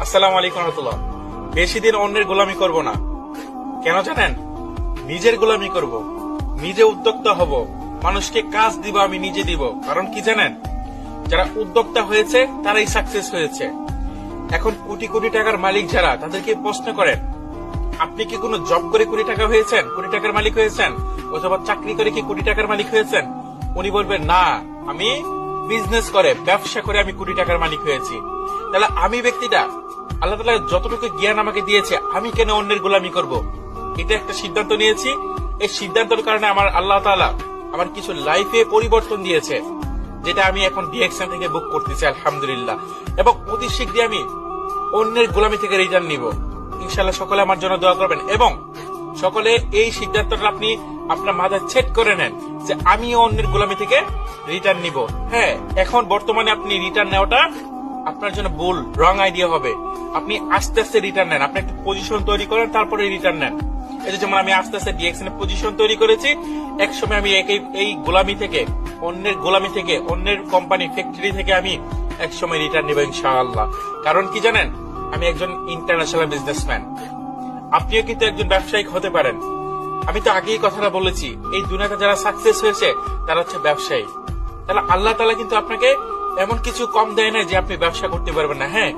আসসালামু আলাইকুম রহমতুল্লাহ। বেশি দিন অন্যের গোলামি করব না, কেন জানেন? নিজের গোলামি করব, নিজে উদ্যোক্তা হব, মানুষকে কাজ দিব, আমি নিজে দিব। কারণ কি জানেন, যারা উদ্যোক্তা হয়েছে তারাই সাকসেস হয়েছে। এখন কোটি কোটি টাকার মালিক যারা, তাদেরকে প্রশ্ন করেন, আপনি কি কোনো জব করে কোটি টাকা হয়েছেন, কোটি টাকার মালিক হয়েছেন, অথবা চাকরি করে কি কোটি টাকার মালিক হয়েছেন? উনি বলবেন না, আমি বিজনেস করে, ব্যবসা করে আমি কোটি টাকার মালিক হয়েছি। তাহলে আমি ব্যক্তিটা, আল্লাহ তাআলা যতটুকু জ্ঞান আমাকে দিয়েছে, আমি কেন অন্যের গোলামি করব? এটা একটা সিদ্ধান্ত নিয়েছি। এই সিদ্ধান্তের কারণে আমার আল্লাহ তাআলা আমার কিছু লাইফে পরিবর্তন দিয়েছে, যেটা আমি এখন ডিএক্সএন থেকে বুক করতেছি আলহামদুলিল্লাহ। এবং অতি শীঘ্রই আমি অন্যের গোলামি থেকে রিটার্ন নিব ইনশাআল্লাহ। সকলে আমার জন্য দোয়া করবেন এবং সকলে এই সিদ্ধান্তটা আপনি আপনার মাথায় সেট করে নেন যে আমি অন্যের গোলামি থেকে রিটার্ন নিব। হ্যাঁ, এখন বর্তমানে আপনি রিটার্ন নেওয়াটা আপনার জন্য ভুল, রং আইডিয়া হবে। আপনি আস্তে আস্তে রিটার্ন নেন, আপনি একটা পজিশন তৈরি করেন, তারপরে রিটার্ন নেন। এই যে যেমন আমি আস্তে আস্তে ডিএক্সএন পজিশন তৈরি করেছি, একসময় আমি এই গোলামি থেকে, অন্যের গোলামি থেকে, অন্যের কোম্পানি ফ্যাক্টরি থেকে আমি একসময় রিটার্ন নিব ইনশাআল্লাহ। কারণ কি জানেন, আমি একজন ইন্টারন্যাশনাল বিজনেসম্যান, আপনিও কিন্তু একজন ব্যবসায়িক হতে পারেন। আমি তো আগেই কথাটা বলেছি, এই দুনিয়াতে যারা সাকসেস হয়েছে তারা হচ্ছে ব্যবসায়ী। তাহলে আল্লাহ তাআলা কিন্তু আপনাকে এমন কিছু কম দেয় না যে আপনি ব্যবসা করতে পারবেন না। হ্যাঁ,